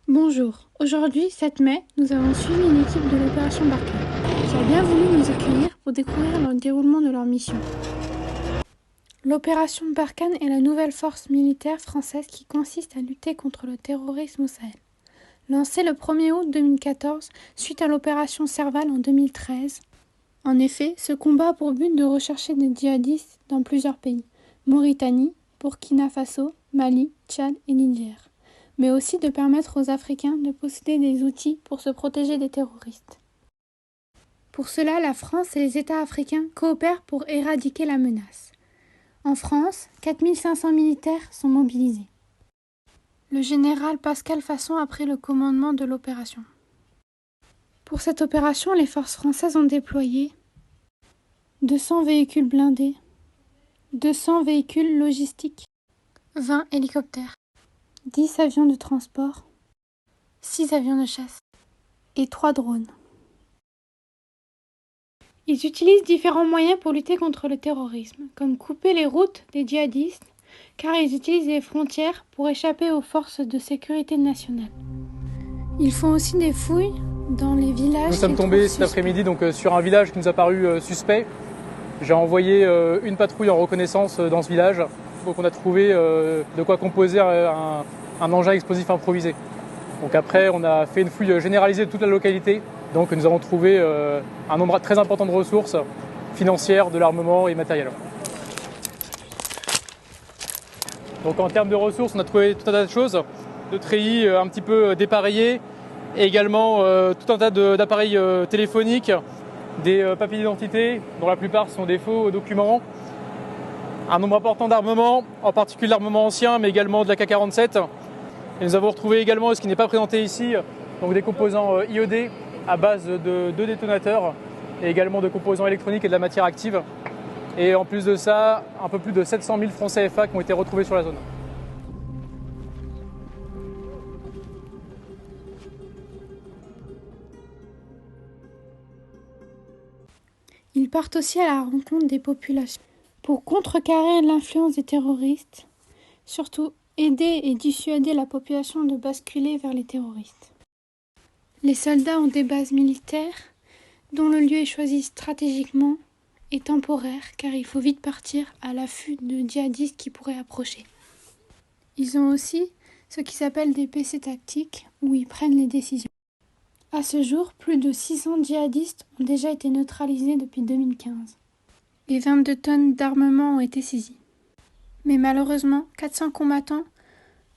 Bonjour, aujourd'hui 7 mai, nous avons suivi une équipe de l'opération Barkhane qui a bien voulu nous accueillir pour découvrir le déroulement de leur mission. L'opération Barkhane est la nouvelle force militaire française qui consiste à lutter contre le terrorisme au Sahel. Lancée le 1er août 2014 suite à l'opération Serval en 2013. En effet, ce combat a pour but de rechercher des djihadistes dans plusieurs pays, Mauritanie, Burkina Faso, Mali, Tchad et Niger, mais aussi de permettre aux Africains de posséder des outils pour se protéger des terroristes. Pour cela, la France et les États africains coopèrent pour éradiquer la menace. En France, 4500 militaires sont mobilisés. Le général Pascal Fasson a pris le commandement de l'opération. Pour cette opération, les forces françaises ont déployé 200 véhicules blindés, 200 véhicules logistiques, 20 hélicoptères, 10 avions de transport, 6 avions de chasse et 3 drones. Ils utilisent différents moyens pour lutter contre le terrorisme, comme couper les routes des djihadistes, car ils utilisent les frontières pour échapper aux forces de sécurité nationale. Ils font aussi des fouilles dans les villages. Nous sommes tombés cet après-midi sur un village qui nous a paru suspect. J'ai envoyé une patrouille en reconnaissance dans ce village. Donc on a trouvé de quoi composer un engin explosif improvisé. Donc après, on a fait une fouille généralisée de toute la localité. Donc nous avons trouvé un nombre très important de ressources financières, de l'armement et matériel. Donc en termes de ressources, on a trouvé tout un tas de choses, de treillis un petit peu dépareillés, et également tout un tas d'appareils téléphoniques, des papiers d'identité, dont la plupart sont des faux documents, un nombre important d'armements, en particulier l'armement ancien, mais également de l'AK-47. Et nous avons retrouvé également, ce qui n'est pas présenté ici, donc des composants iodés à base de 2 détonateurs, et également de composants électroniques et de la matière active. Et en plus de ça, un peu plus de 700 000 francs CFA qui ont été retrouvés sur la zone. Ils partent aussi à la rencontre des populations pour contrecarrer l'influence des terroristes, surtout aider et dissuader la population de basculer vers les terroristes. Les soldats ont des bases militaires dont le lieu est choisi stratégiquement et temporaire car il faut vite partir à l'affût de djihadistes qui pourraient approcher. Ils ont aussi ce qui s'appelle des PC tactiques où ils prennent les décisions. À ce jour, plus de 600 djihadistes ont déjà été neutralisés depuis 2015. Et 22 tonnes d'armement ont été saisies. Mais malheureusement, 400 combattants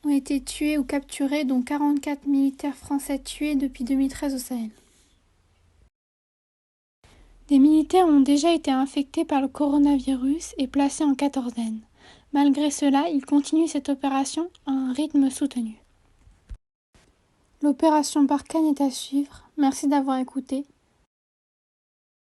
ont été tués ou capturés, dont 44 militaires français tués depuis 2013 au Sahel. Des militaires ont déjà été infectés par le coronavirus et placés en quatorzaine. Malgré cela, ils continuent cette opération à un rythme soutenu. L'opération Barkhane est à suivre. Merci d'avoir écouté.